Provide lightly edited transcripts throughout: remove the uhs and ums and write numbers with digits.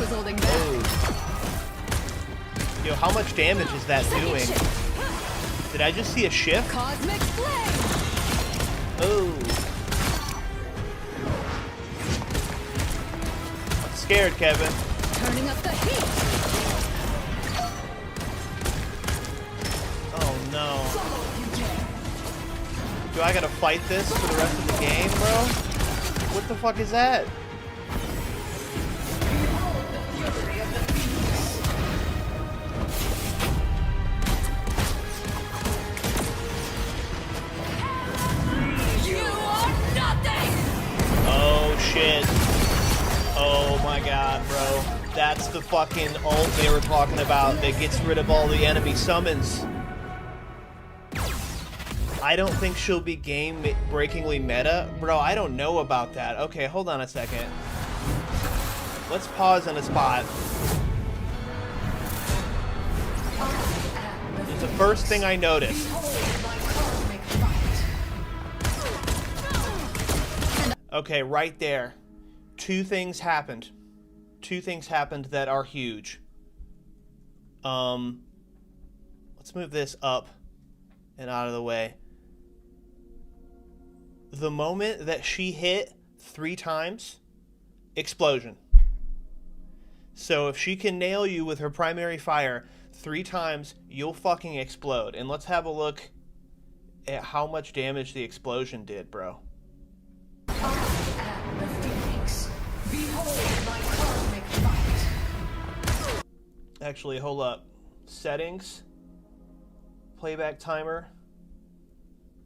was holding back. Oh. Yo, how much damage is that doing? Did I just see a shift? Cosmic flame. Oh. I'm scared, Kevin. Turning up the heat. Oh no. Do I gotta fight this for the rest of the game, bro? What the fuck is that? Oh shit. Oh my god, bro. That's the fucking ult they were talking about that gets rid of all the enemy summons. I don't think she'll be game-breakingly meta. Bro, I don't know about that. Okay, hold on a second. Let's pause on a spot. It's the first thing I noticed. Okay, right there. Two things happened. Two things happened that are huge. Let's move this up and out of the way. The moment that she hit 3 times, explosion. So if she can nail you with her primary fire 3 times, you'll fucking explode. And let's have a look at how much damage the explosion did, bro. I am the Pheonix. Behold my cosmic light. Actually, hold up. Settings. Playback timer.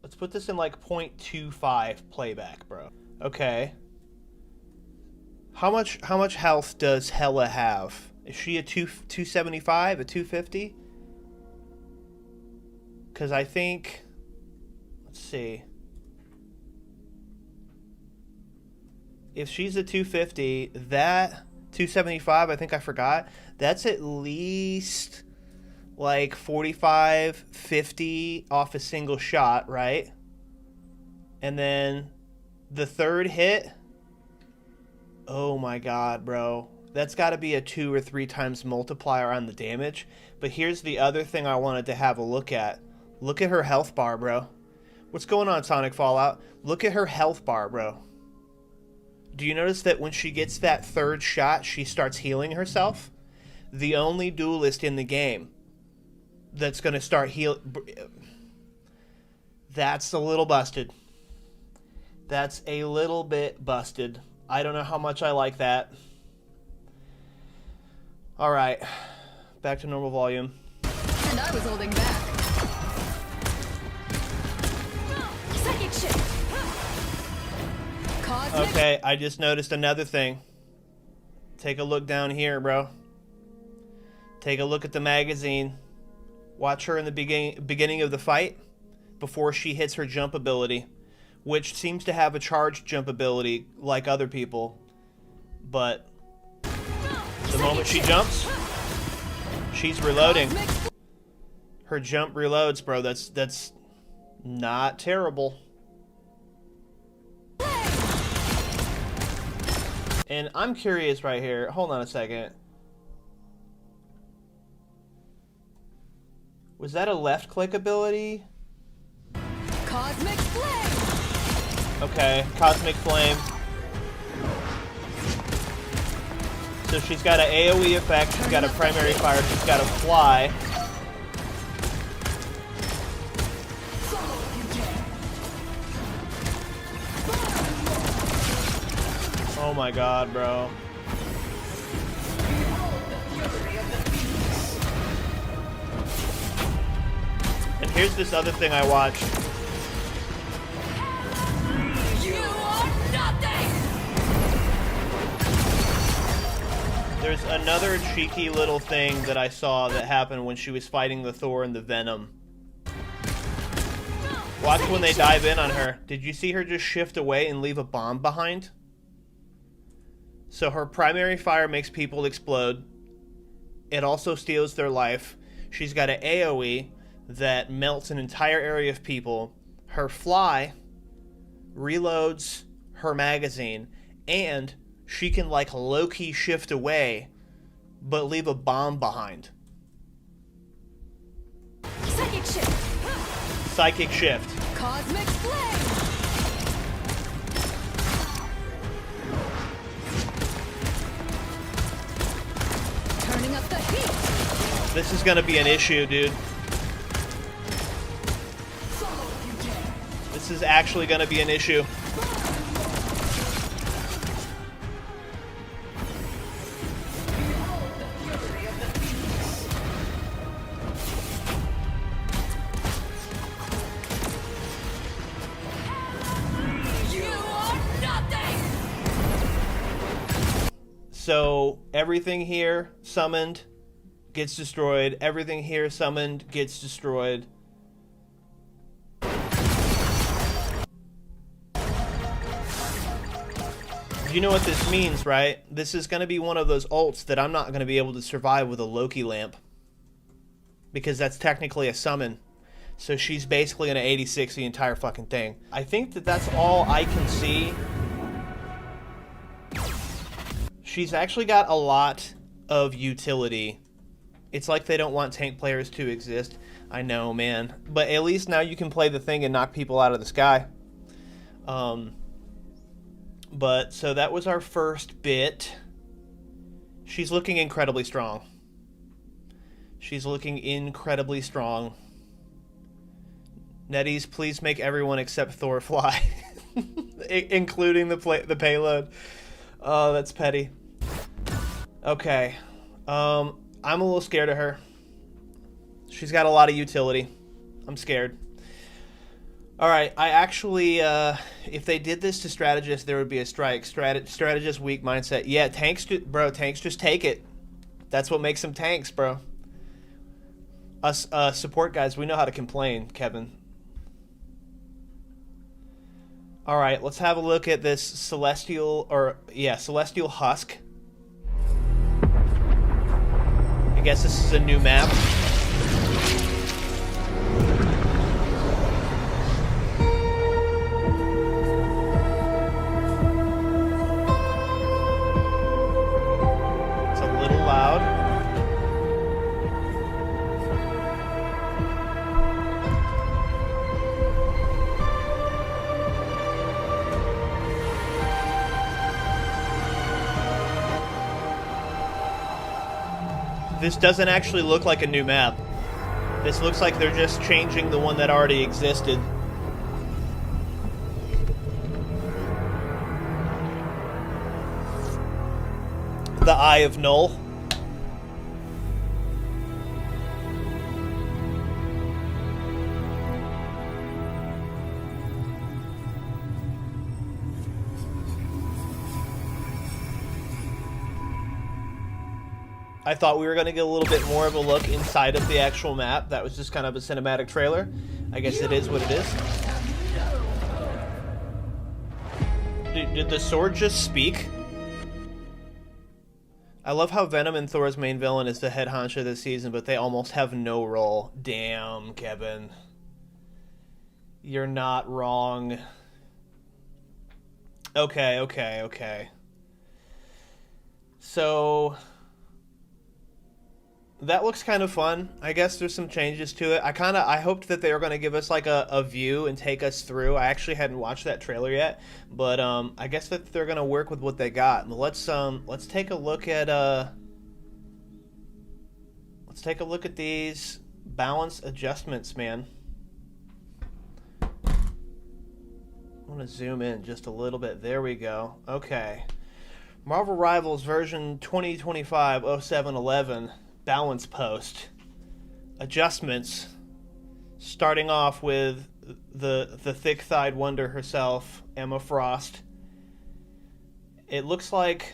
Let's put this in like 0.25 playback, bro. Okay. How much health does Hella have? Is she a 275, a 250? Because I think, let's see. If she's a 250, that 275, I think I forgot, that's at least like 45, 50 off a single shot, right? And then the third hit, oh my god, bro. That's got to be a 2 or 3 times multiplier on the damage. But here's the other thing I wanted to have a look at. Look at her health bar, bro. What's going on, Sonic Fallout? Look at her health bar, bro. Do you notice that when she gets that third shot, she starts healing herself? The only duelist in the game that's going to start heal. That's a little busted. That's a little bit busted. I don't know how much I like that. All right, back to normal volume. And I was holding back. Second shift. Cosmic. Okay, I just noticed another thing. Take a look down here, bro. Take a look at the magazine. Watch her in the beginning of the fight before she hits her jump ability, which seems to have a charged jump ability like other people. But the moment she jumps, she's reloading. Her jump reloads, bro. That's not terrible. And I'm curious right here. Hold on a second. Was that a left click ability? Cosmic flame. Okay, Cosmic Flame. So she's got an AoE effect, she's got a primary fire, she's got a fly. Oh my god, bro. And here's this other thing I watched. You are nothing. There's another cheeky little thing that I saw that happened when she was fighting the Thor and the Venom. Watch when they dive in on her. Did you see her just shift away and leave a bomb behind? So her primary fire makes people explode. It also steals their life. She's got an AoE that melts an entire area of people. Her fly reloads her magazine, and she can like low-key shift away but leave a bomb behind. Psychic shift. Psychic shift. Cosmic flame. Turning up the heat. This is gonna be an issue, dude. This is actually gonna be an issue. So everything here summoned gets destroyed. Everything here summoned gets destroyed. You know what this means, right? This is going to be one of those ults that I'm not going to be able to survive with a Loki lamp. Because that's technically a summon. So she's basically going to 86 the entire fucking thing. I think that that's all I can see. She's actually got a lot of utility. It's like they don't want tank players to exist. I know, man. But at least now you can play the thing and knock people out of the sky. But, so that was our first bit. She's looking incredibly strong. She's looking incredibly strong. Netties, please make everyone except Thor fly. Including the payload. Oh, that's petty. Okay. I'm a little scared of her. She's got a lot of utility. I'm scared. Alright, I actually, if they did this to strategists, there would be a strike. Strategist weak mindset. Yeah, tanks just take it. That's what makes them tanks, bro. Us, support guys, we know how to complain, Kevin. Alright, let's have a look at this Celestial Husk. I guess this is a new map. It's a little loud. This doesn't actually look like a new map. This looks like they're just changing the one that already existed. The Eye of Null. I thought we were going to get a little bit more of a look inside of the actual map. That was just kind of a cinematic trailer. I guess it is what it is. Did the sword just speak? I love how Venom and Thor's main villain is the head honcho this season, but they almost have no role. Damn, Kevin. You're not wrong. Okay. So that looks kind of fun. I guess there's some changes to it. I hoped that they were going to give us like a view and take us through. I actually hadn't watched that trailer yet, but I guess that they're going to work with what they got. Let's take a look at these balance adjustments, man. I want to zoom in just a little bit. There we go. Okay. Marvel Rivals version 2025-07-11. Balance post. Adjustments. Starting off with the thick-thighed wonder herself, Emma Frost. It looks like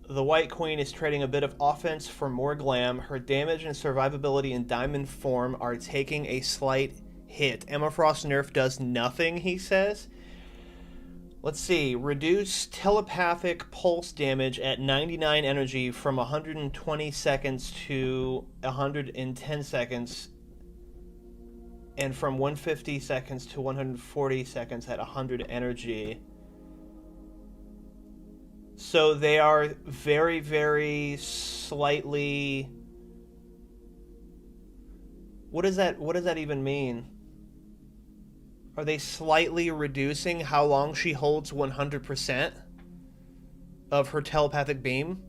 the White Queen is trading a bit of offense for more glam. Her damage and survivability in diamond form are taking a slight hit. Emma Frost nerf does nothing, he says. Let's see. Reduce telepathic pulse damage at 99 energy from 120 seconds to 110 seconds. And from 150 seconds to 140 seconds at 100 energy. So they are very, very slightly... What does that even mean? Are they slightly reducing how long she holds 100% of her telepathic beam?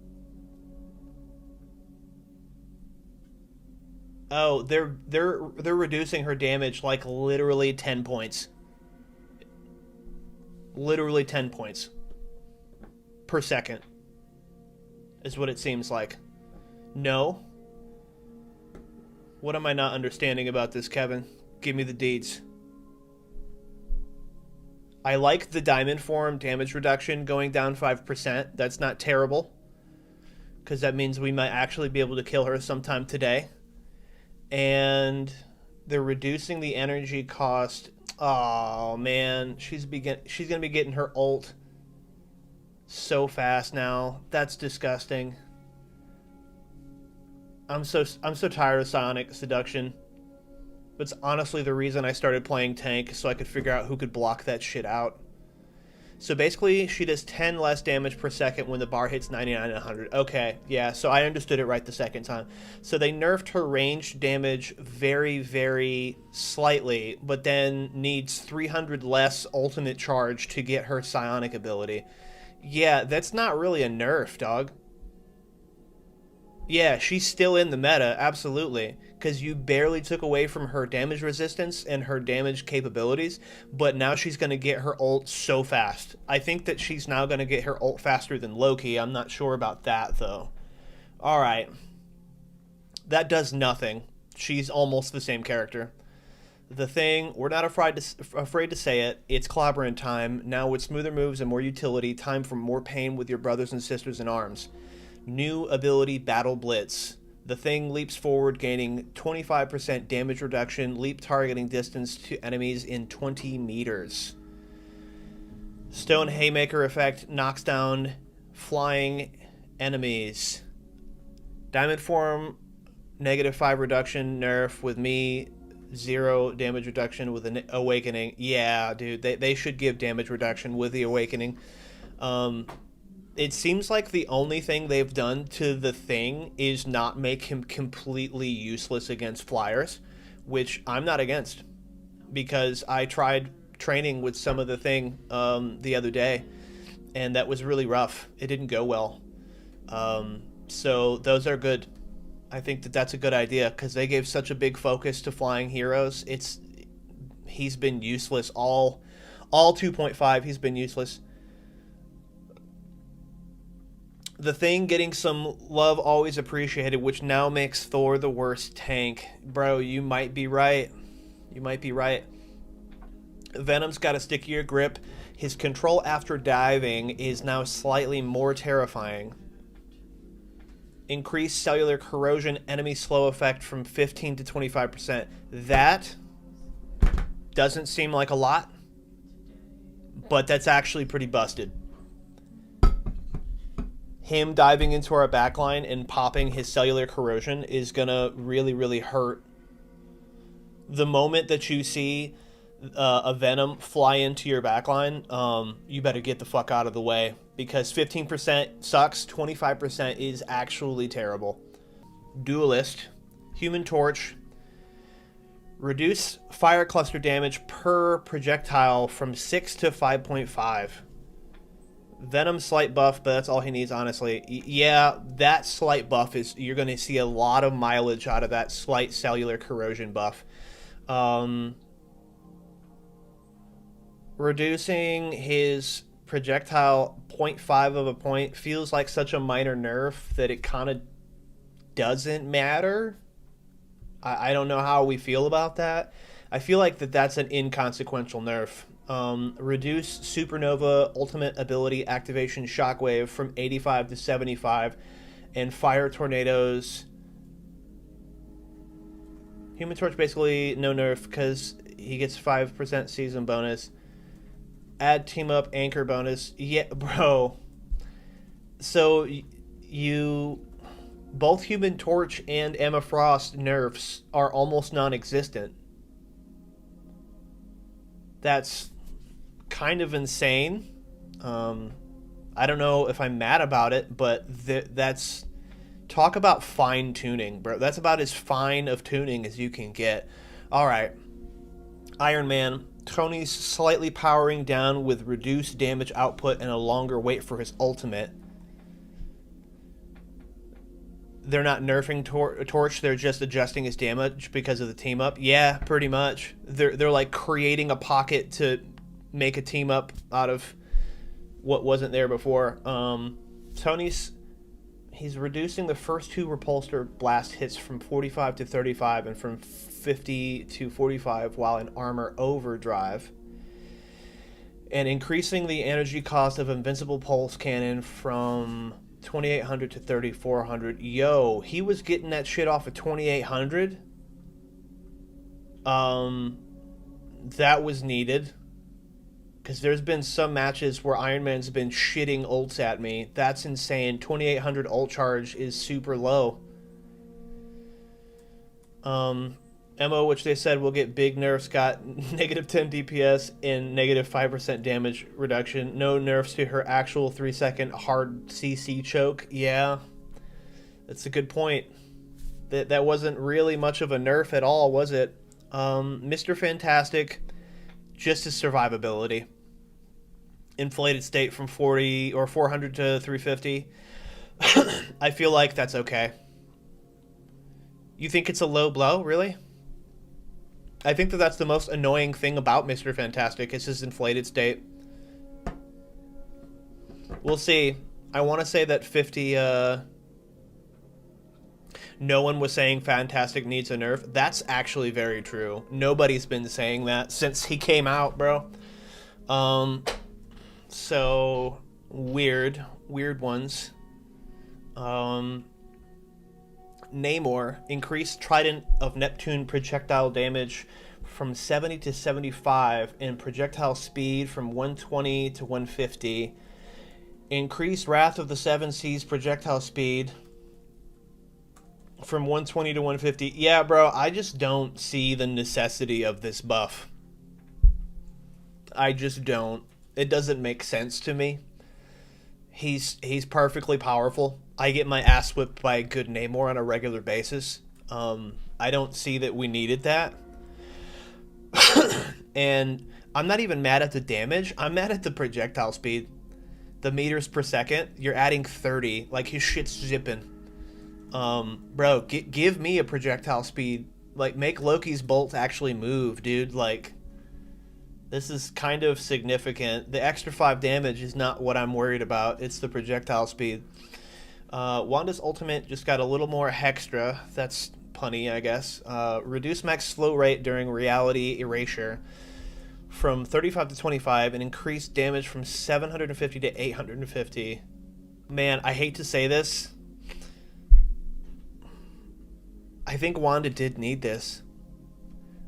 Oh, they're reducing her damage like literally 10 points. Literally 10 points per second is what it seems like. No. What am I not understanding about this, Kevin? Give me the deeds. I like the diamond form damage reduction going down 5%. That's not terrible, because that means we might actually be able to kill her sometime today. And they're reducing the energy cost. Oh man, she's gonna be getting her ult so fast now. That's disgusting. I'm so tired of psionic seduction. It's honestly the reason I started playing tank, so I could figure out who could block that shit out. So basically, she does 10 less damage per second when the bar hits 99 and 100. Okay, yeah, so I understood it right the second time. So they nerfed her range damage very, very slightly, but then needs 300 less ultimate charge to get her psionic ability. Yeah, that's not really a nerf, dog. Yeah, she's still in the meta, absolutely, because you barely took away from her damage resistance and her damage capabilities, but now she's going to get her ult so fast. I think that she's now going to get her ult faster than Loki. I'm not sure about that, though. Alright. That does nothing. She's almost the same character. The Thing, we're not afraid to say it, it's clobbering time. Now with smoother moves and more utility, time for more pain with your brothers and sisters in arms. New ability, Battle Blitz. The Thing leaps forward, gaining 25% damage reduction, leap targeting distance to enemies in 20 meters. Stone Haymaker effect knocks down flying enemies. Diamond form, -5 reduction, nerf. With me, 0 damage reduction with an awakening. Yeah, dude, they should give damage reduction with the awakening. It seems like the only thing they've done to the Thing is not make him completely useless against flyers, which I'm not against, because I tried training with some of the Thing the other day, and that was really rough. It didn't go well. So those are good. I think that that's a good idea, because they gave such a big focus to flying heroes. He's been useless all 2.5. He's been useless. The Thing getting some love always appreciated, which now makes Thor the worst tank. Bro, you might be right. You might be right. Venom's got a stickier grip. His control after diving is now slightly more terrifying. Increased cellular corrosion, enemy slow effect from 15 to 25%. That doesn't seem like a lot, but that's actually pretty busted. Him diving into our backline and popping his cellular corrosion is gonna really, really hurt. The moment that you see a Venom fly into your backline, you better get the fuck out of the way, because 15% sucks, 25% is actually terrible. Duelist, Human Torch, reduce fire cluster damage per projectile from 6 to 5.5. Venom slight buff, but that's all he needs, honestly. Yeah, that slight buff is, you're going to see a lot of mileage out of that slight cellular corrosion buff. Reducing his projectile 0.5 of a point feels like such a minor nerf that it kind of doesn't matter. I don't know how we feel about that. I feel like that's an inconsequential nerf. Reduce Supernova ultimate ability activation shockwave from 85 to 75, and fire tornadoes. Human Torch basically no nerf because he gets 5% season bonus. Add team up anchor bonus. Yeah, bro. So both Human Torch and Emma Frost nerfs are almost non-existent. That's kind of insane. I don't know if I'm mad about it, but that's Talk about fine tuning, bro. That's about as fine of tuning as you can get. All right. Iron Man. Tony's slightly powering down with reduced damage output and a longer wait for his ultimate. They're not nerfing Torch, they're just adjusting his damage because of the team up. Yeah, pretty much. They're like creating a pocket to make a team up out of what wasn't there before. He's reducing the first 2 repulsor blast hits from 45 to 35 and from 50 to 45 while in armor overdrive. And increasing the energy cost of invincible pulse cannon from 2,800 to 3,400. Yo, he was getting that shit off of 2,800. That was needed. Because there's been some matches where Iron Man's been shitting ults at me. That's insane. 2,800 ult charge is super low. MO, which they said will get big nerfs, got negative 10 DPS and negative 5% damage reduction. No nerfs to her actual 3-second hard CC choke. Yeah, that's a good point. That wasn't really much of a nerf at all, was it? Mr. Fantastic, just his survivability. Inflated state from 40 or 400 to 350. I feel like that's okay. You think it's a low blow, really? I think that's the most annoying thing about Mr. Fantastic is his inflated state. We'll see. I want to say that 50... no one was saying Fantastic needs a nerf. That's actually very true. Nobody's been saying that since he came out, bro. So, weird ones. Namor, increased Trident of Neptune projectile damage from 70 to 75 and projectile speed from 120 to 150. Increased Wrath of the Seven Seas projectile speed from 120 to 150. Yeah, bro, I just don't see the necessity of this buff. I just don't. It doesn't make sense to me. He's perfectly powerful. I get my ass whipped by a good Namor on a regular basis. I don't see that we needed that. And I'm not even mad at the damage. I'm mad at the projectile speed. The meters per second. You're adding 30. Like, his shit's zipping. Bro, give me a projectile speed. Like, make Loki's bolt actually move, dude. Like, this is kind of significant. The extra 5 damage is not what I'm worried about. It's the projectile speed. Wanda's ultimate just got a little more hextra. That's punny, I guess. Reduce max slow rate during reality erasure from 35 to 25 and increased damage from 750 to 850. Man, I hate to say this. I think Wanda did need this.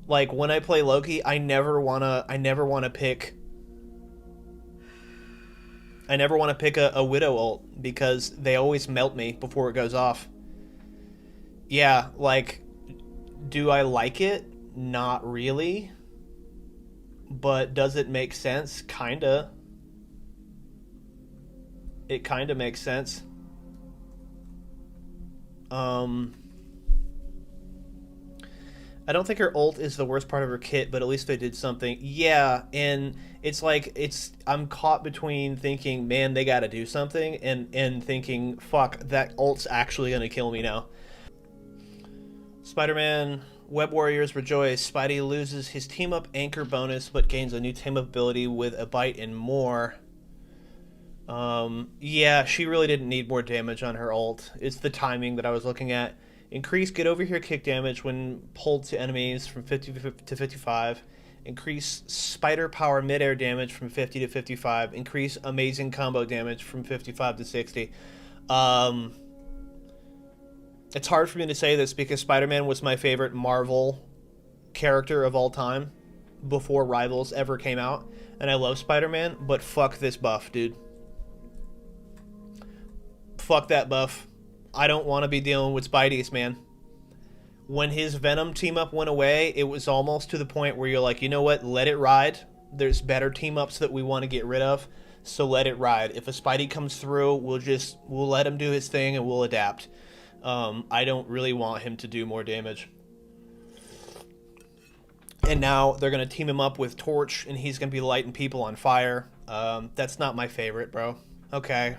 Like, when I play Loki, I never wanna pick a Widow ult because they always melt me before it goes off. Yeah, like, do I like it? Not really. But does it make sense? Kinda. It kinda makes sense. I don't think her ult is the worst part of her kit, but at least they did something. Yeah, and it's like, I'm caught between thinking, man, they gotta do something, and thinking, fuck, that ult's actually gonna kill me now. Spider-Man, Web Warriors rejoice. Spidey loses his team-up anchor bonus, but gains a new team-up ability with a bite and more. Yeah, she really didn't need more damage on her ult. It's the timing that I was looking at. Increase get over here kick damage when pulled to enemies from 50 to 55. Increase spider power midair damage from 50 to 55. Increase amazing combo damage from 55 to 60. It's hard for me to say this because Spider-Man was my favorite Marvel character of all time before Rivals ever came out. And I love Spider-Man, but fuck this buff, dude. Fuck that buff. I don't want to be dealing with Spideys, man. When his Venom team-up went away, it was almost to the point where you're like, you know what, let it ride. There's better team-ups that we want to get rid of, so let it ride. If a Spidey comes through, we'll let him do his thing and we'll adapt. I don't really want him to do more damage. And now they're going to team him up with Torch, and he's going to be lighting people on fire. That's not my favorite, bro. Okay.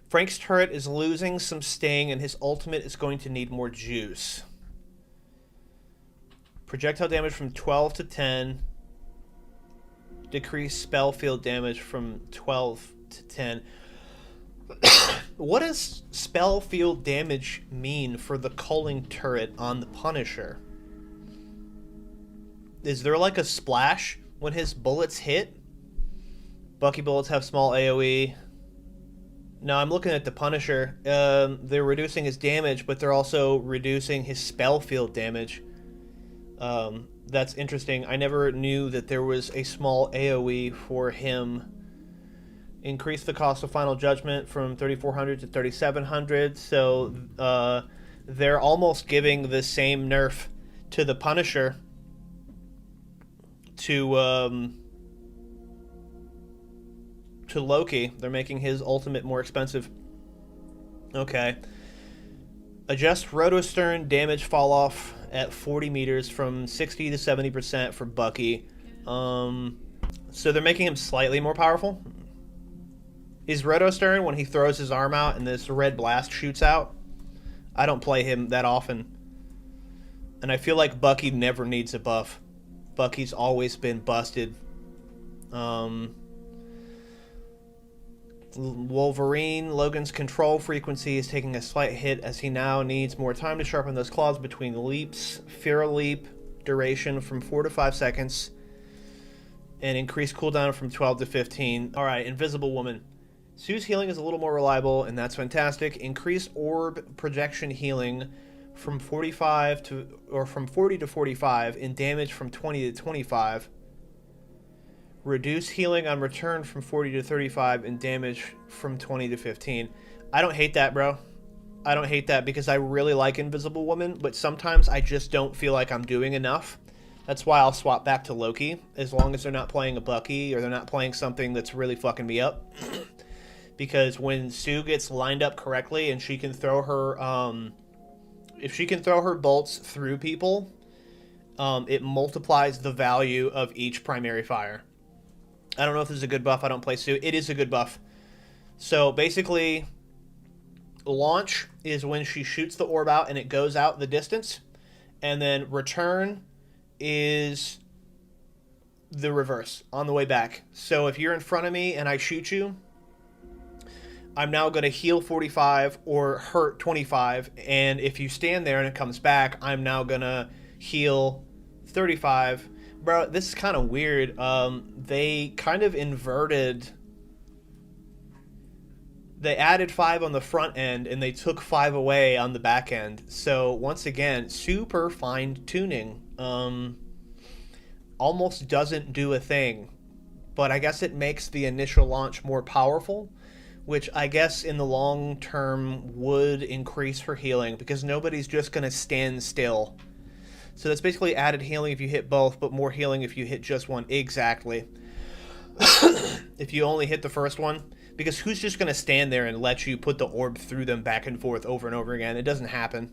Frank's turret is losing some sting, and his ultimate is going to need more juice. Projectile damage from 12 to 10. Decrease spell field damage from 12 to 10. What does spell field damage mean for the culling turret on the Punisher? Is there like a splash when his bullets hit? Bucky bullets have small AoE. No, I'm looking at the Punisher. They're reducing his damage, but they're also reducing his spell field damage. That's interesting. I never knew that there was a small AoE for him. Increase the cost of Final Judgment from 3,400 to 3,700. So they're almost giving the same nerf to the Punisher to Loki. They're making his ultimate more expensive. Okay. Adjust rotostern damage fall off at 40 meters from 60 to 70% for Bucky. So they're making him slightly more powerful. Is rotostern when he throws his arm out and this red blast shoots out? I don't play him that often. And I feel like Bucky never needs a buff. Bucky's always been busted. Wolverine, Logan's control frequency is taking a slight hit as he now needs more time to sharpen those claws between leaps. Fear leap duration from 4 to 5 seconds. And increase cooldown from 12 to 15. Alright, Invisible Woman. Sue's healing is a little more reliable, and that's fantastic. Increase orb projection healing from 40 to 45 in damage from 20 to 25. Reduce healing on return from 40 to 35 and damage from 20 to 15. I don't hate that, bro. I don't hate that because I really like Invisible Woman, but sometimes I just don't feel like I'm doing enough. That's why I'll swap back to Loki, as long as they're not playing a Bucky or they're not playing something that's really fucking me up. Because when Sue gets lined up correctly and she can throw her, if she can throw her bolts through people, it multiplies the value of each primary fire. I don't know if this is a good buff. I don't play Sue. It is a good buff. So basically, launch is when she shoots the orb out and it goes out the distance. And then return is the reverse, on the way back. So if you're in front of me and I shoot you, I'm now going to heal 45 or hurt 25. And if you stand there and it comes back, I'm now going to heal 35. Bro, this is kind of weird. They kind of inverted. They added 5 on the front end, and they took 5 away on the back end. So, once again, super fine-tuning. Almost doesn't do a thing. But I guess it makes the initial launch more powerful, which I guess in the long term would increase her healing, because nobody's just going to stand still. So that's basically added healing if you hit both, but more healing if you hit just one. Exactly. If you only hit the first one. Because who's just going to stand there and let you put the orb through them back and forth over and over again? It doesn't happen.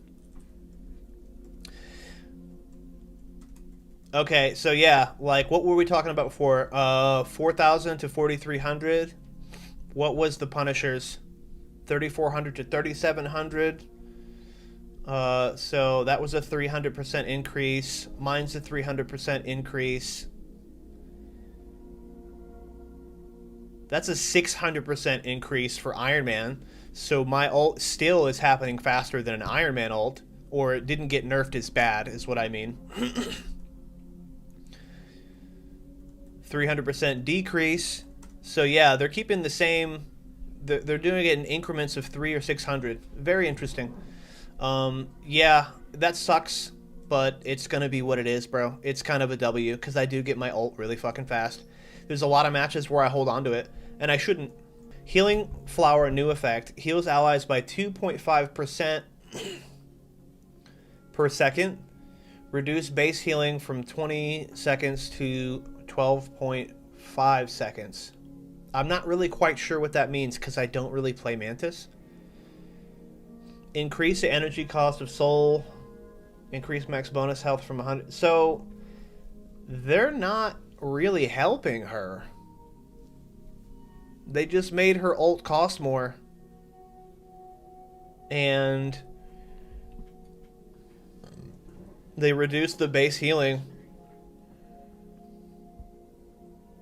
Okay, so yeah, like what were we talking about before? 4,000 to 4,300. What was the Punisher's? 3,400 to 3,700. So that was a 300% increase. Mine's a 300% increase. That's a 600% increase for Iron Man. So my ult still is happening faster than an Iron Man ult, or it didn't get nerfed as bad, is what I mean. 300% decrease. So yeah, they're keeping the same. They're doing it in increments of 300 or 600. Very interesting. Yeah, that sucks, but it's gonna be what it is, bro. It's kind of a W, because I do get my ult really fucking fast. There's a lot of matches where I hold on to it, and I shouldn't. Healing Flower new effect heals allies by 2.5% per second. Reduce base healing from 20 seconds to 12.5 seconds. I'm not really quite sure what that means, because I don't really play Mantis. Increase the energy cost of soul. Increase max bonus health from 100. So they're not really helping her. They just made her ult cost more. And they reduced the base healing.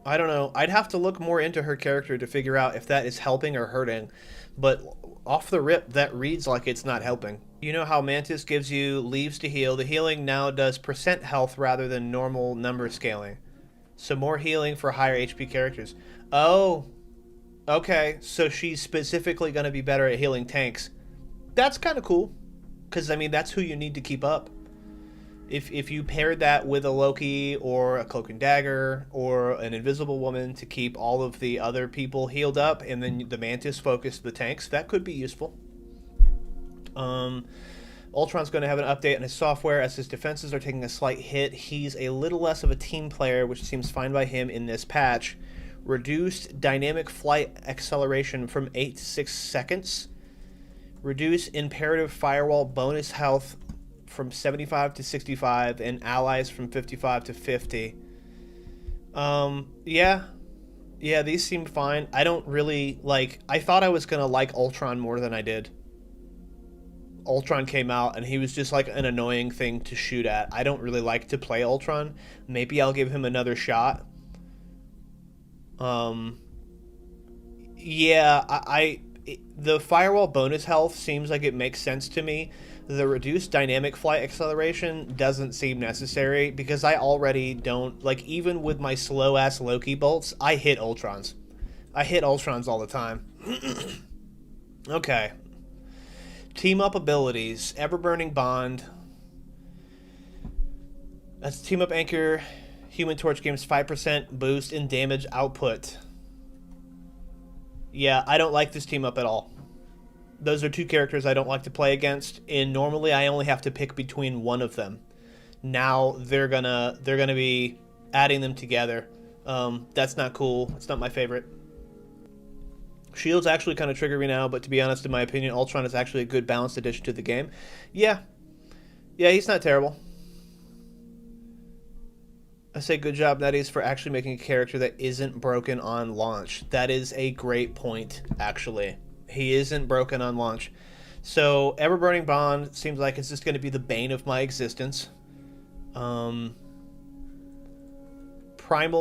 I don't know. I'd have to look more into her character to figure out if that is helping or hurting. But off the rip, that reads like it's not helping. You know how Mantis gives you leaves to heal? The healing now does percent health rather than normal number scaling. So more healing for higher HP characters. Oh, okay. So she's specifically going to be better at healing tanks. That's kind of cool. Because, I mean, that's who you need to keep up. If you paired that with a Loki or a Cloak and Dagger or an Invisible Woman to keep all of the other people healed up and then the Mantis focused the tanks, that could be useful. Ultron's going to have an update on his software as his defenses are taking a slight hit. He's a little less of a team player, which seems fine by him in this patch. Reduced dynamic flight acceleration from 8 to 6 seconds. Reduce imperative firewall bonus health from 75 to 65 and allies from 55 to 50. Yeah, these seem fine. I don't really like. I thought I was gonna like Ultron more than I did. Ultron came out and he was just like an annoying thing to shoot at. I don't really like to play Ultron. Maybe I'll give him another shot. Yeah, the firewall bonus health seems like it makes sense to me. The reduced dynamic flight acceleration doesn't seem necessary because I already don't, like, even with my slow-ass Loki bolts, I hit Ultrons. I hit Ultrons all the time. Okay. Team-up abilities. Ever-burning bond. That's team-up anchor. Human Torch gains 5% boost in damage output. Yeah, I don't like this team-up at all. Those are two characters I don't like to play against, and normally I only have to pick between one of them. Now they're gonna be adding them together. That's not cool. It's not my favorite. Shield's actually kind of trigger me now, but to be honest, in my opinion, Ultron is actually a good balanced addition to the game. Yeah, he's not terrible. I say good job, Nutties, for actually making a character that isn't broken on launch. That is a great point, actually. He isn't broken on launch. So, Ever-Burning Bond seems like it's just going to be the bane of my existence. Primal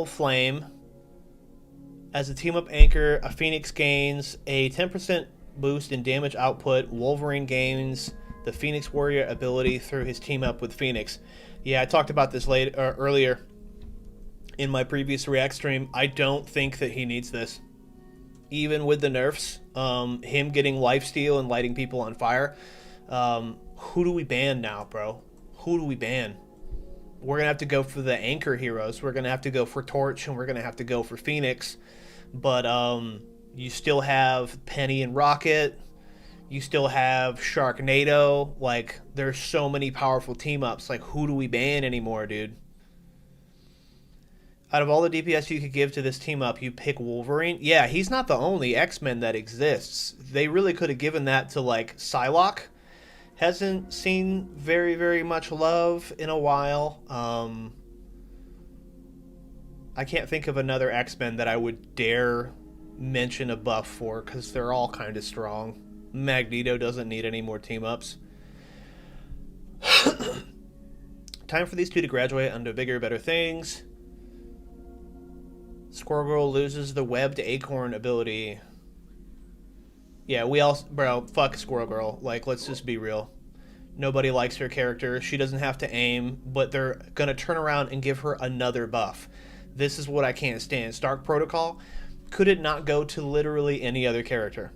Flame. As a team-up anchor, a Pheonix gains a 10% boost in damage output. Wolverine gains the Phoenix Warrior ability through his team-up with Pheonix. Yeah, I talked about this earlier in my previous React stream. I don't think that he needs this. Even with the nerfs, him getting lifesteal and lighting people on fire, who do we ban now, bro? Who do we ban? We're going to have to go for the anchor heroes. We're going to have to go for Torch, and we're going to have to go for Pheonix. But you still have Penny and Rocket. You still have Sharknado. Like, there's so many powerful team-ups. Like, who do we ban anymore, dude? Out of all the DPS you could give to this team up, you pick Wolverine? Yeah, he's not the only X-Men that exists. They really could have given that to, like, Psylocke. Hasn't seen very, very much love in a while. I can't think of another X-Men that I would dare mention a buff for, because they're all kind of strong. Magneto doesn't need any more team-ups. Time for these two to graduate onto bigger, better things. Squirrel Girl loses the webbed acorn ability. Yeah, we all... Bro, fuck Squirrel Girl. Like, let's just be real. Nobody likes her character. She doesn't have to aim, but they're gonna turn around and give her another buff. This is what I can't stand. Stark Protocol, could it not go to literally any other character?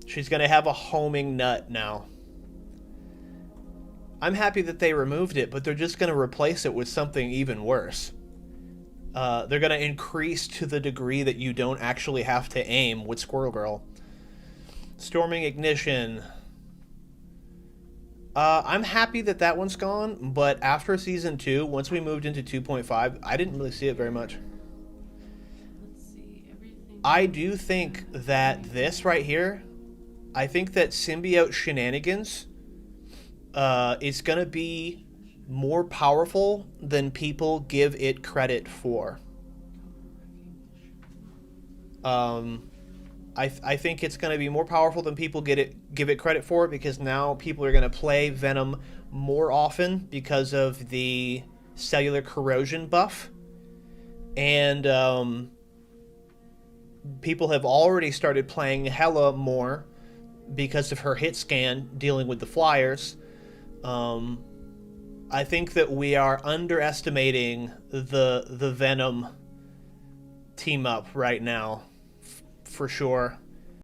She's gonna have a homing nut now. I'm happy that they removed it, but they're just gonna replace it with something even worse. They're going to increase to the degree that you don't actually have to aim with Squirrel Girl. Storming Ignition. I'm happy that that one's gone, but after Season 2, once we moved into 2.5, I didn't really see it very much. Let's see, everything. I do think that this right here I think that symbiote shenanigans is going to be more powerful than people give it credit for. I think it's going to be more powerful than people give it credit for, because now people are going to play Venom more often because of the cellular corrosion buff. And people have already started playing Hela more because of her hit scan dealing with the flyers. I think that we are underestimating the Venom team up right now, for sure.